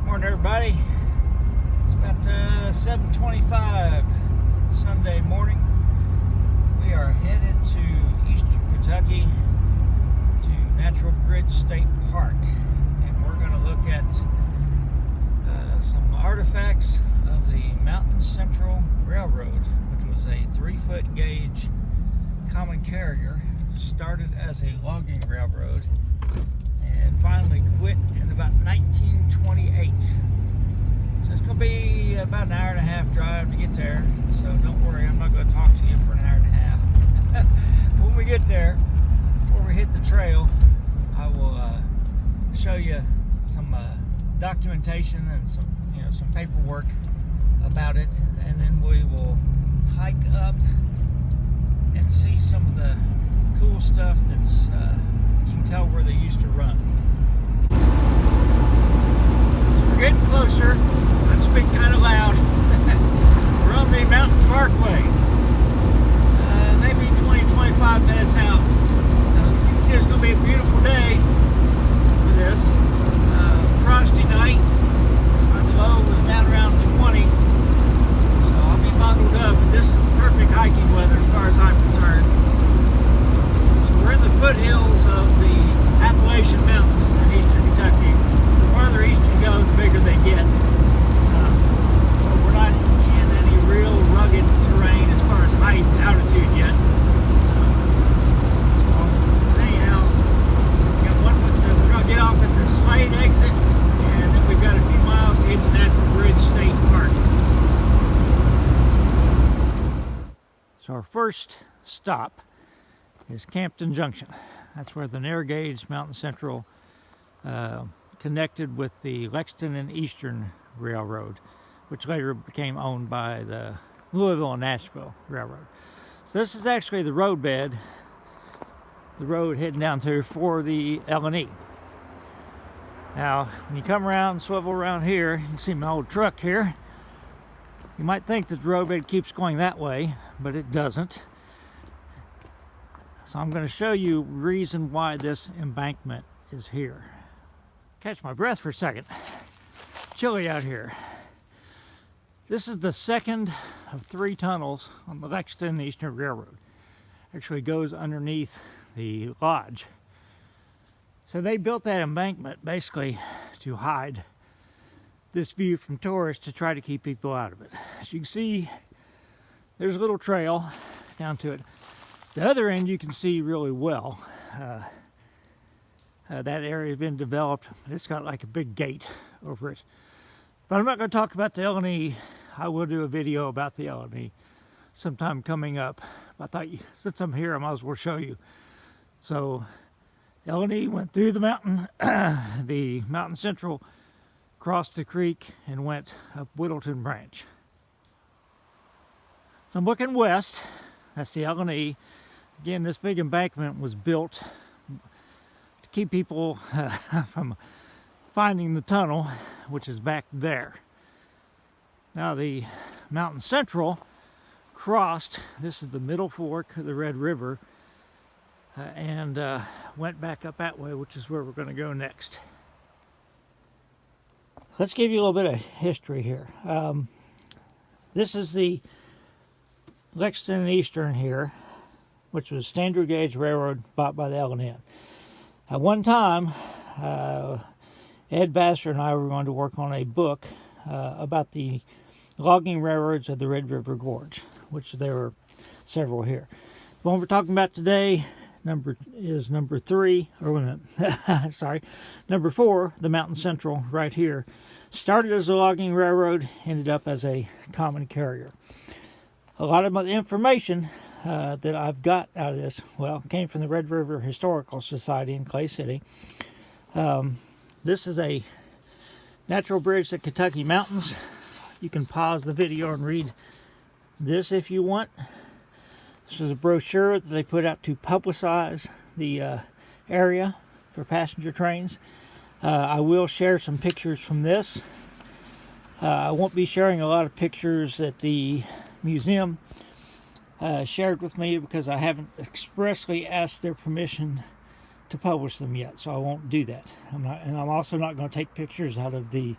Morning, everybody. It's about 7:25 Sunday morning. We are headed to Eastern Kentucky to Natural Bridge State Park, and we're going to look at some artifacts of the Mountain Central Railroad, which was a 3-foot gauge common carrier, started as a logging railroad and finally quit in about 1928. So it's going to be about an hour and a half drive to get there, so don't worry, I'm not going to talk to you for an hour and a half. When we get there, before we hit the trail, I will show you some documentation and some paperwork about it, and then we will hike up and see some of the cool stuff that's you can tell where they used to run. So we're getting closer. Let's speak kind of loud. We're on the Mountain Parkway. Maybe 20-25 minutes out. So you can see it's going to be a beautiful day for this. Frosty night. The low was down around 20. So I'll be bundled up. But this is perfect hiking weather as far as I'm concerned. So we're in the foothills of the Appalachian Mountains in Eastern Kentucky. The farther east you go, the bigger they get. But we're not in any real rugged terrain as far as height and altitude yet. Anyhow, we're going to get off at the Slade exit, and then we've got a few miles to get to Natural Bridge State Park. So our first stop is Campton Junction. That's where the narrow gauge Mountain Central connected with the Lexington and Eastern Railroad, which later became owned by the Louisville and Nashville Railroad. So this is actually the roadbed, the road heading down to for the L&E. Now, when you come around, swivel around here, you see my old truck here. You might think that the roadbed keeps going that way, but it doesn't. So I'm going to show you the reason why this embankment is here. Catch my breath for a second. Chilly out here. This is the second of 3 tunnels on the Lexington and Eastern Railroad. Actually goes underneath the lodge. So they built that embankment basically to hide this view from tourists, to try to keep people out of it. As you can see, there's a little trail down to it. The other end you can see really well. That area has been developed. It's got like a big gate over it. But I'm not going to talk about the L&E. I will do a video about the L&E sometime coming up. I thought, since I'm here, I might as well show you. So L&E went through the mountain, the Mountain Central, crossed the creek, and went up Whittleton Branch. So I'm looking west. That's the L&E. Again, this big embankment was built to keep people from finding the tunnel, which is back there. Now the Mountain Central crossed, this is the middle fork of the Red River, and went back up that way, which is where we're going to go next. Let's give you a little bit of history here. This is the Lexington and Eastern here, which was standard gauge railroad bought by the L&N. At one time, Ed Vassar and I were going to work on a book about the logging railroads of the Red River Gorge, which there were several here. The one we're talking about today number 3, or sorry, number 4, the Mountain Central right here. Started as a logging railroad, ended up as a common carrier. A lot of the information that I've got out of this, well, came from the Red River Historical Society in Clay City. This is a natural bridge to Kentucky mountains. You can pause the video and read this if you want. This is a brochure that they put out to publicize the area for passenger trains. I will share some pictures from this. I won't be sharing a lot of pictures that the museum shared with me, because I haven't expressly asked their permission to publish them yet, so I won't do that. I'm also not going to take pictures out of the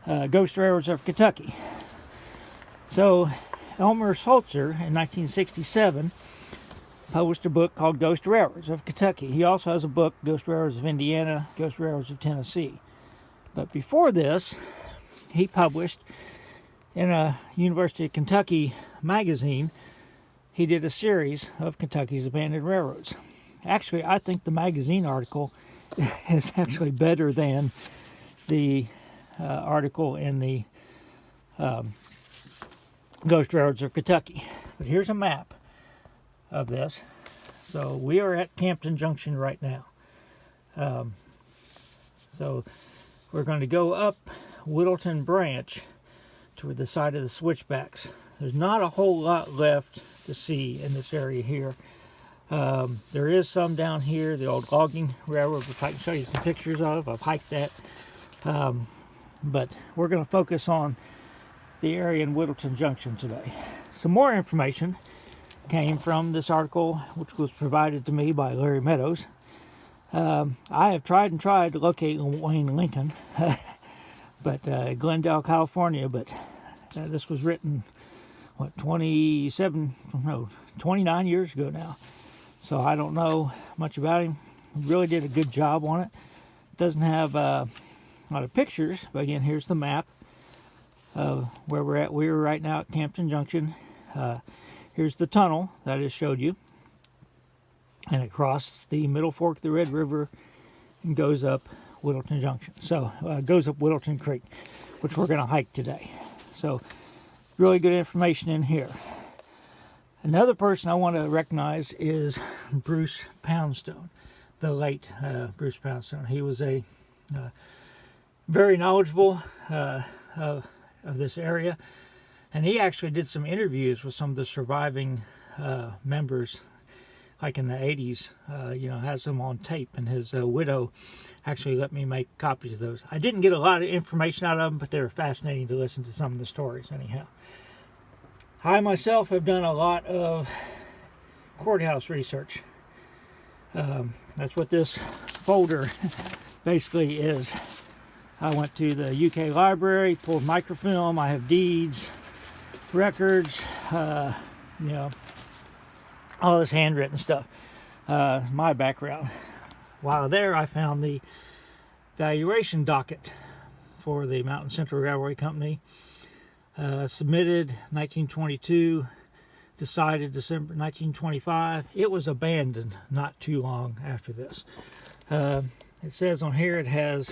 Ghost Railroads of Kentucky. So Elmer Sulzer in 1967 published a book called Ghost Railroads of Kentucky. He also has a book, Ghost Railroads of Indiana, Ghost Railroads of Tennessee. But before this, he published in a University of Kentucky magazine, he did a series of Kentucky's abandoned railroads. Actually, I think the magazine article is actually better than the article in the Ghost Railroads of Kentucky. But here's a map of this. So we are at Campton Junction right now. So we're going to go up Whittleton Branch to the side of the switchbacks. There's not a whole lot left to see in this area here. There is some down here, the old logging railroad, which I can show you some pictures of. I've hiked that. But we're going to focus on the area in Whittleton Junction today. Some more information came from this article, which was provided to me by Larry Meadows. I have tried to locate Wayne Lincoln, but Glendale, California, but this was written, what, 29 years ago now. So I don't know much about him. He really did a good job on it. Doesn't have a lot of pictures, but again, here's the map of where we're at. We're right now at Campton Junction. Here's the tunnel that I just showed you. And it crosses the Middle Fork of the Red River and goes up Whittleton Junction. So goes up Whittleton Creek, which we're going to hike today. So really good information in here. Another person I want to recognize is Bruce Poundstone, the late Bruce Poundstone. He was a very knowledgeable of this area, and he actually did some interviews with some of the surviving members, like in the 80s. Has them on tape, and his widow actually let me make copies of those. I didn't get a lot of information out of them, but they were fascinating to listen to some of the stories anyhow. I myself have done a lot of courthouse research. That's what this folder basically is. I went to the UK library, pulled microfilm. I have deeds, records, all this handwritten stuff. My background. While there, I found the valuation docket for the Mountain Central Railway Company. Submitted 1922, decided December 1925. It was abandoned not too long after this. It says on here it has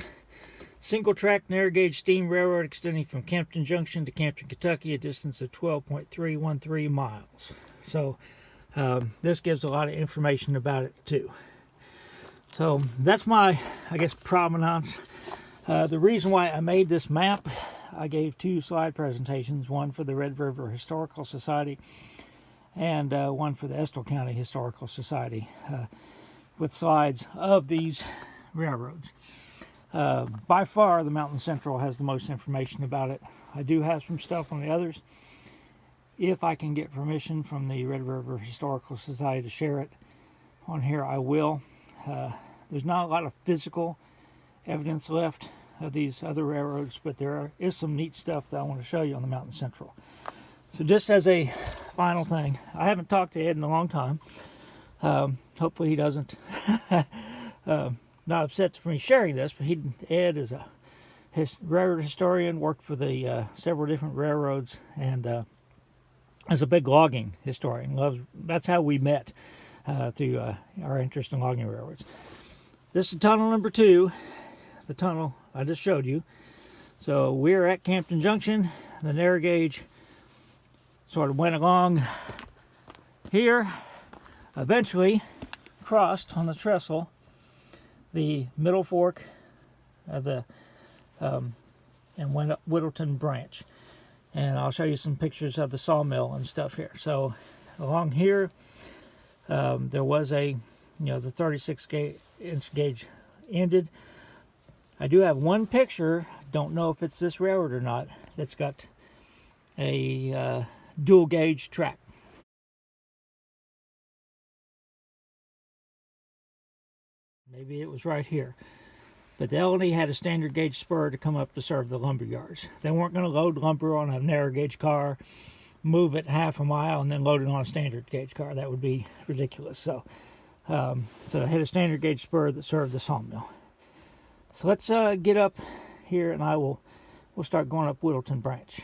single track narrow gauge steam railroad extending from Campton Junction to Campton, Kentucky, a distance of 12.313 miles. So this gives a lot of information about it too. So that's my, I guess, provenance. The reason why I made this map, I gave 2 slide presentations, one for the Red River Historical Society and one for the Estill County Historical Society, with slides of these railroads. By far, the Mountain Central has the most information about it. I do have some stuff on the others. If I can get permission from the Red River Historical Society to share it on here, I will. There's not a lot of physical evidence left of these other railroads, but there is some neat stuff that I want to show you on the Mountain Central. So just as a final thing, I haven't talked to Ed in a long time. Hopefully he doesn't not upset for me sharing this, but Ed is a railroad historian, worked for the several different railroads, and is a big logging historian. That's how we met, through our interest in logging railroads. This is tunnel number 2, the tunnel I just showed you. So we're at Campton Junction. The narrow gauge sort of went along here, eventually crossed on the trestle the Middle Fork of the and went up Whittleton Branch. And I'll show you some pictures of the sawmill and stuff here. So along here, there was the 36-inch gauge ended. I do have one picture, don't know if it's this railroad or not, that's got a dual gauge track. Maybe it was right here. But the L&E had a standard gauge spur to come up to serve the lumber yards. They weren't going to load lumber on a narrow gauge car, move it half a mile, and then load it on a standard gauge car. That would be ridiculous. So they had a standard gauge spur that served the sawmill. So let's get up here, and we'll start going up Whittleton Branch.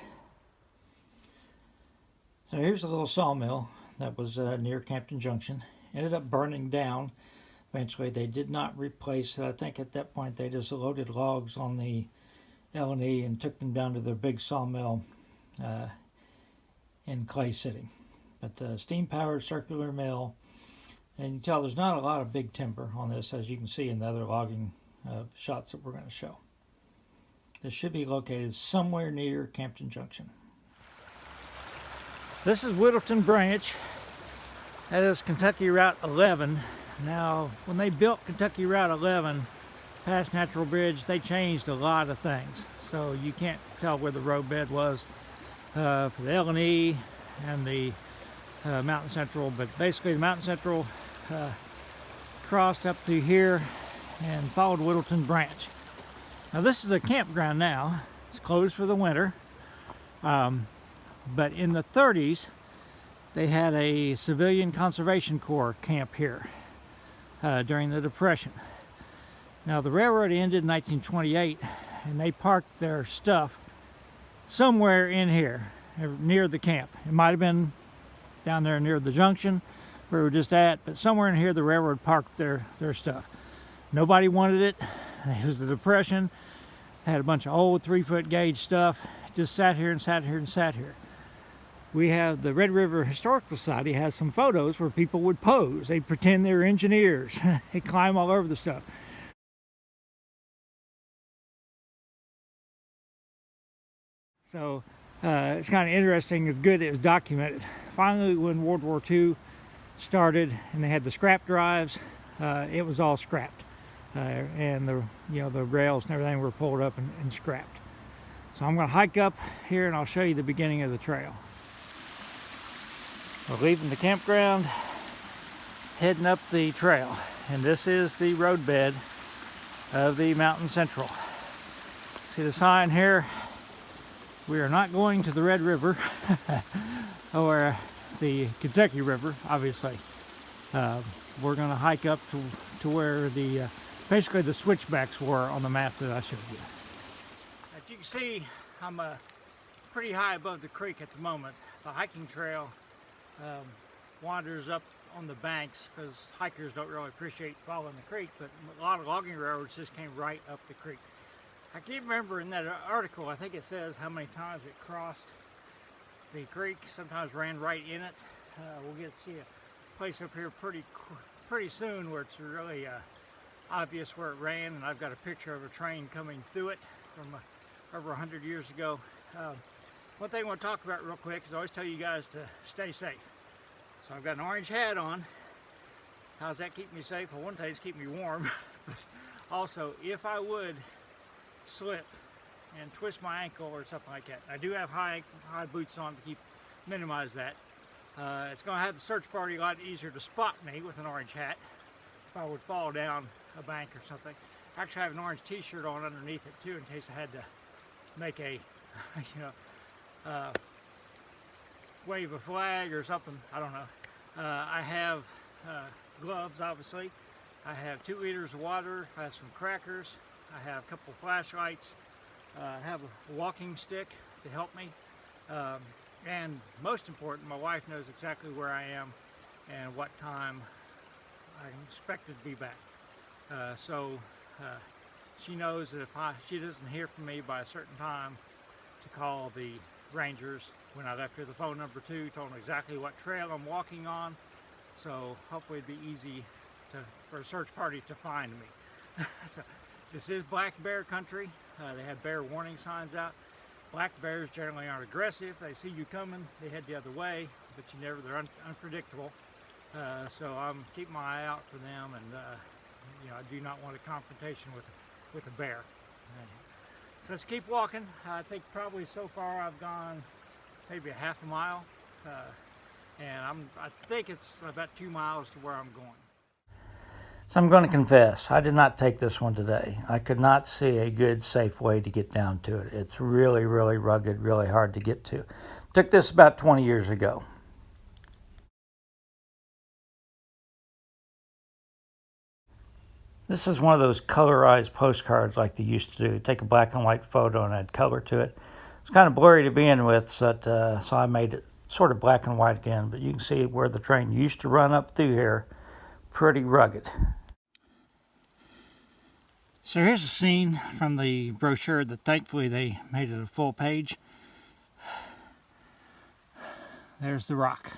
So here's the little sawmill that was near Campton Junction. Ended up burning down. Eventually, they did not replace it. I think at that point they just loaded logs on the L&E and took them down to their big sawmill in Clay City. But steam-powered circular mill, and you can tell there's not a lot of big timber on this, as you can see in the other logging shots that we're going to show. This should be located somewhere near Campton Junction. This is Whittleton Branch. That is Kentucky Route 11. Now, when they built Kentucky Route 11 past Natural Bridge, they changed a lot of things. So you can't tell where the roadbed was for the L&E and the Mountain Central. But basically, the Mountain Central crossed up through here and followed Whittleton Branch. Now, this is a campground now. It's closed for the winter. But in the 30s, they had a civilian conservation corps camp here during the Depression. Now, the railroad ended in 1928, and they parked their stuff somewhere in here near the camp. It might have been down there near the junction where we were just at, but somewhere in here the railroad parked their stuff. Nobody wanted it. It was the Depression. They had a bunch of old 3-foot gauge stuff. It just sat here and sat here and sat here. We have the Red River Historical Society has some photos where people would pose. They'd pretend they were engineers. They'd climb all over the stuff. So it's kind of interesting. It's good it was documented. Finally, when World War II started and they had the scrap drives, it was all scrapped. And the rails and everything were pulled up and scrapped. So I'm going to hike up here and I'll show you the beginning of the trail. We're leaving the campground, heading up the trail, and this is the roadbed of the Mountain Central. See the sign here? We are not going to the Red River or the Kentucky River, obviously. We're going to hike up to where the basically the switchbacks were on the map that I showed you. As you can see, I'm pretty high above the creek at the moment. The hiking trail wanders up on the banks because hikers don't really appreciate following the creek, but a lot of logging railroads just came right up the creek. I can't remember in that article, I think it says how many times it crossed the creek, sometimes ran right in it. We'll get to see a place up here pretty soon where it's really obvious where it ran, and I've got a picture of a train coming through it from over 100 years ago. One thing I want to talk about real quick is I always tell you guys to stay safe. So I've got an orange hat on. How does that keep me safe? Well, one thing is keep me warm. But also, if I would slip and twist my ankle or something like that, I do have high boots on to minimize that. It's going to have the search party a lot easier to spot me with an orange hat if I would fall down a bank or something. Actually, I have an orange t-shirt on underneath it too in case I had to make a wave a flag or something. I don't know. I have gloves, obviously. I have 2 liters of water. I have some crackers. I have a couple of flashlights. I have a walking stick to help me. And most important, my wife knows exactly where I am and what time I'm expected to be back. So she knows that if she doesn't hear from me by a certain time, to call the rangers. When I left her the phone number too, told them exactly what trail I'm walking on. So hopefully it'd be easy for a search party to find me. So this is black bear country. They have bear warning signs out. Black bears generally aren't aggressive. They see you coming, they head the other way, but they're unpredictable. So I'm keeping my eye out for them, and I do not want a confrontation with a bear. So let's keep walking. I think probably so far I've gone maybe a half a mile, and I think it's about 2 miles to where I'm going. So I'm going to confess, I did not take this one today. I could not see a good, safe way to get down to it. It's really, really rugged, really hard to get to. Took this about 20 years ago. This is one of those colorized postcards like they used to do. Take a black and white photo and add color to it. It's kind of blurry to begin with, so I made it sort of black and white again. But you can see where the train used to run up through here. Pretty rugged. So here's a scene from the brochure that thankfully they made it a full page. There's the rock.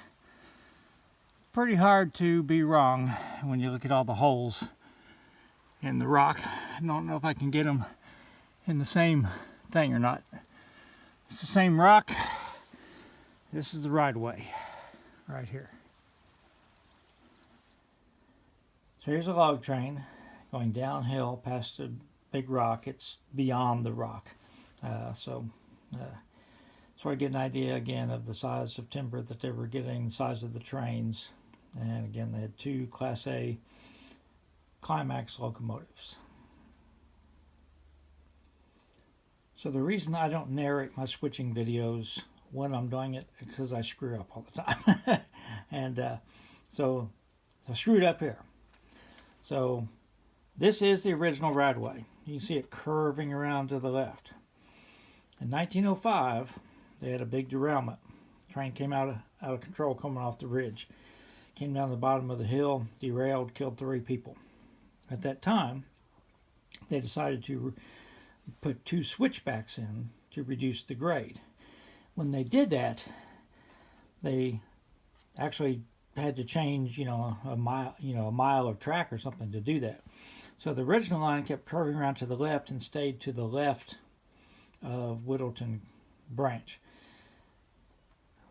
Pretty hard to be wrong when you look at all the holes in the rock. I don't know if I can get them in the same thing or not. It's the same rock. This is the right of way right here. So here's a log train going downhill past a big rock. It's beyond the rock. So I get an idea again of the size of timber that they were getting, the size of the trains. And again, they had 2 Class A Climax locomotives. So the reason I don't narrate my switching videos when I'm doing it is because I screw up all the time. And so I screwed up here. So this is the original right-of-way. You can see it curving around to the left. In 1905, they had a big derailment. The train came out of control coming off the ridge. Came down the bottom of the hill, derailed, killed 3 people. At that time, they decided to put 2 switchbacks in to reduce the grade. When they did that, they actually had to change, a mile of track or something to do that. So the original line kept curving around to the left and stayed to the left of Whittleton Branch.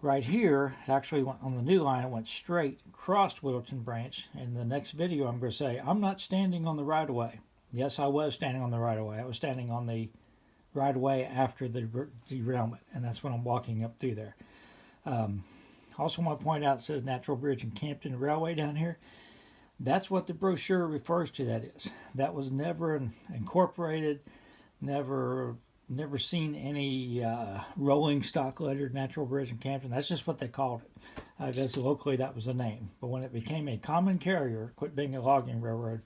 Right here, it actually went on the new line. It went straight, crossed Whittleton Branch. In the next video, I'm going to say, I'm not standing on the right-of-way. Yes, I was standing on the right-of-way. I was standing on the right-of-way after the derailment, and that's when I'm walking up through there. Also want to point out, it says Natural Bridge and Campton Railway down here. That's what the brochure refers to, that is. That was never incorporated, never seen any rolling stock lettered Natural Bridge and Campton. That's just what they called it. I guess locally that was the name. But when it became a common carrier, quit being a logging railroad,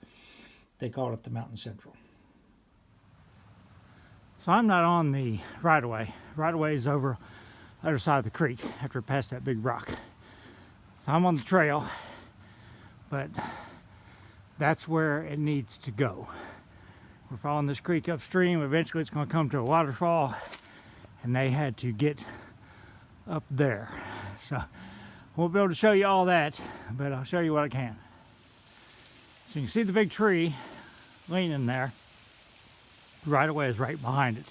they called it the Mountain Central. So I'm not on the right-of-way. Right-of-way is over the other side of the creek after it passed that big rock. So I'm on the trail, but that's where it needs to go. We're following this creek upstream. Eventually it's going to come to a waterfall, and they had to get up there. So I won't be able to show you all that, but I'll show you what I can. So you can see the big tree leaning there. The right-of-way is right behind it.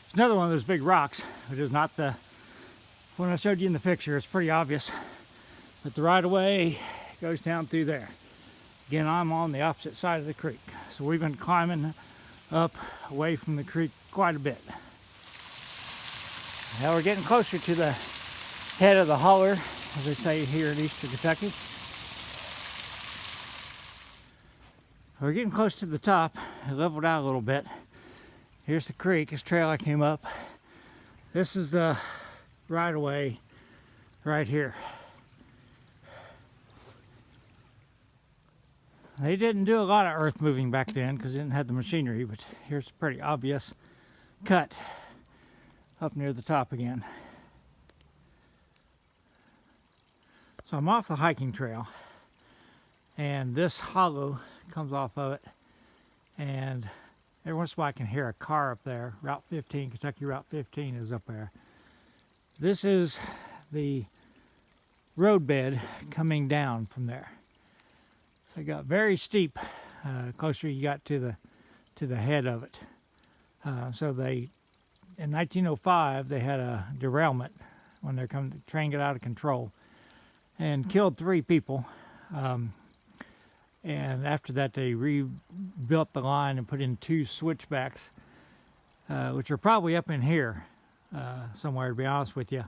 It's another one of those big rocks. It is not the one I showed you in the picture. It's pretty obvious. But the right-of-way goes down through there. Again, I'm on the opposite side of the creek. So we've been climbing up away from the creek quite a bit. Now we're getting closer to the head of the holler, as they say here in eastern Kentucky. We're getting close to the top. It leveled out a little bit. Here's the creek, this trail I came up. This is the right-of-way right here. They didn't do a lot of earth moving back then because they didn't have the machinery, but here's a pretty obvious cut up near the top again. So I'm off the hiking trail, and this hollow comes off of it, and every once in a while I can hear a car up there. Route 15, Kentucky Route 15 is up there. This is the roadbed coming down from there. So it got very steep closer you got to the head of it. So they, in 1905, they had a derailment when the train got out of control and killed 3 people. And after that, they rebuilt the line and put in 2 switchbacks, which are probably up in here somewhere, to be honest with you.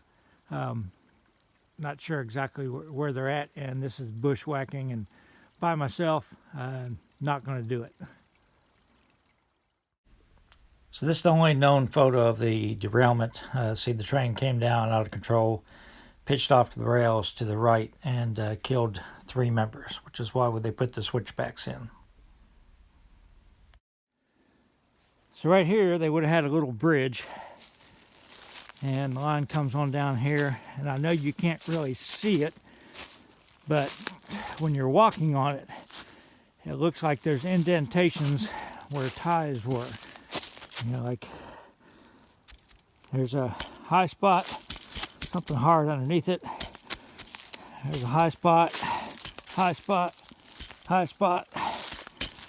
Not sure exactly where they're at, and this is bushwhacking and by myself. not going to do it. So this is the only known photo of the derailment. See, the train came down out of control, pitched off the rails to the right, and killed 3 members, which is why they put the switchbacks in. So right here, they would have had a little bridge, and the line comes on down here, and I know you can't really see it, but when you're walking on it, it looks like there's indentations where ties were. You know, like there's a high spot, something hard underneath it. There's a high spot, high spot, high spot,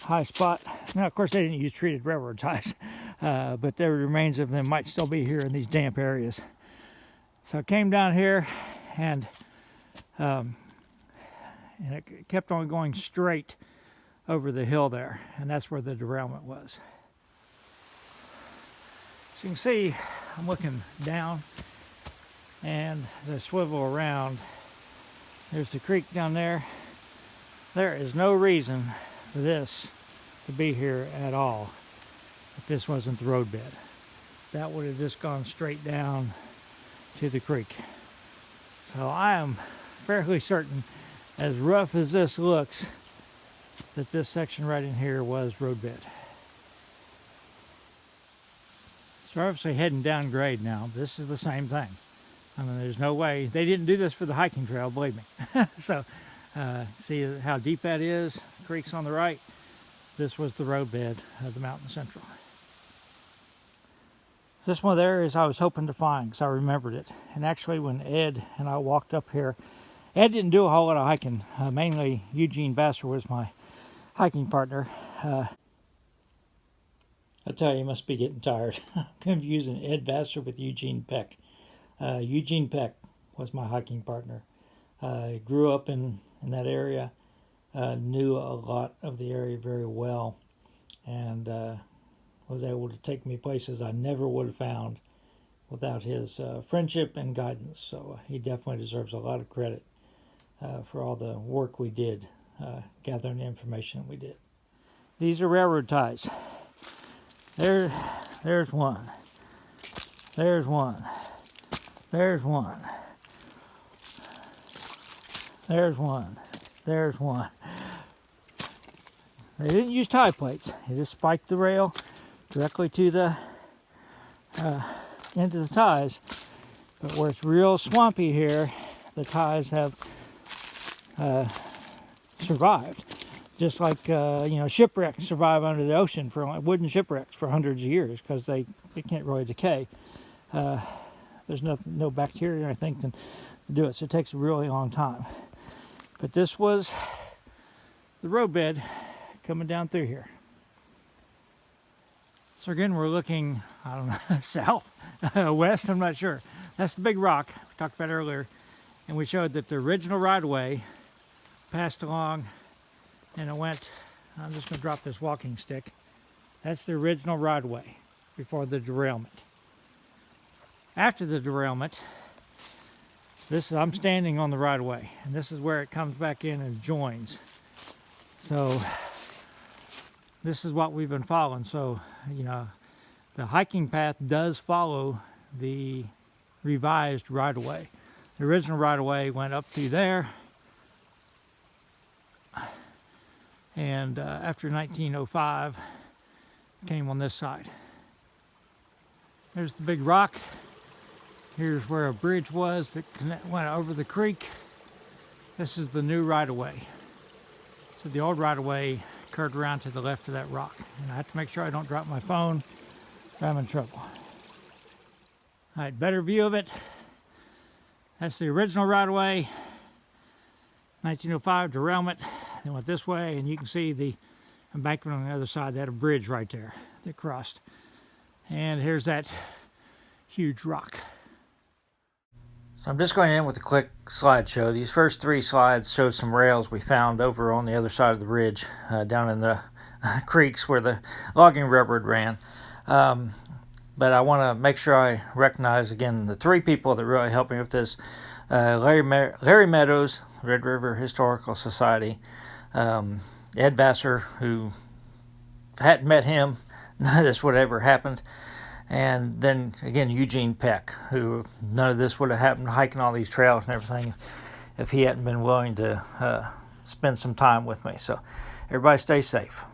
high spot. Now, of course, they didn't use treated railroad ties, but the remains of them might still be here in these damp areas. So I came down here, and it kept on going straight over the hill there, and that's where the derailment was. So you can see I'm looking down, and as I swivel around, there's the creek down there. There is no reason for this to be here at all if this wasn't the roadbed. That would have just gone straight down to the creek. So I am fairly certain, as rough as this looks, that this section right in here was roadbed. So obviously heading down grade now. This is the same thing. I mean, there's no way. They didn't do this for the hiking trail, believe me. So see how deep that is? Creek's on the right. This was the roadbed of the Mountain Central. This one there is I was hoping to find because I remembered it. And actually when Ed and I walked up here, Ed didn't do a whole lot of hiking. Mainly Eugene Vassar was my hiking partner. I tell you, you must be getting tired. I'm confusing Ed Vassar with Eugene Peck. Eugene Peck was my hiking partner. Grew up in that area, knew a lot of the area very well, and was able to take me places I never would have found without his friendship and guidance. So he definitely deserves a lot of credit for all the work we did, gathering the information we did. These are railroad ties. There's one. There's one. There's one. There's one. There's one. They didn't use tie plates. They just spiked the rail directly to the into the ties. But where it's real swampy here, the ties have survived. Just like shipwrecks survive under the ocean for wooden shipwrecks for hundreds of years because they can't really decay. There's no bacteria or anything to do it, so it takes a really long time. But this was the roadbed coming down through here. So again, we're looking, I don't know, south, west, I'm not sure. That's the big rock we talked about earlier, and we showed that the original right-of-way passed along, and it went, I'm just going to drop this walking stick. That's the original right-of-way before the derailment. After the derailment, I'm standing on the right-of-way, and this is where it comes back in and joins. So this is what we've been following. So, the hiking path does follow the revised right-of-way. The original right-of-way went up through there, and after 1905 came on this side. There's the big rock. Here's where a bridge was that went over the creek. This is the new right-of-way. So the old right-of-way curved around to the left of that rock. And I have to make sure I don't drop my phone, or I'm in trouble. All right, better view of it. That's the original right-of-way. 1905 derailment. They went this way, and you can see the embankment on the other side. They had a bridge right there that crossed. And here's that huge rock. So I'm just going in with a quick slideshow. These first 3 slides show some rails we found over on the other side of the ridge, down in the creeks where the logging railroad ran. But I want to make sure I recognize again the 3 people that really helped me with this. Larry Meadows, Red River Historical Society, Ed Vassar, who hadn't met him, none of this would have ever happened. And then again, Eugene Peck, who none of this would have happened, hiking all these trails and everything, if he hadn't been willing to spend some time with me. So everybody stay safe.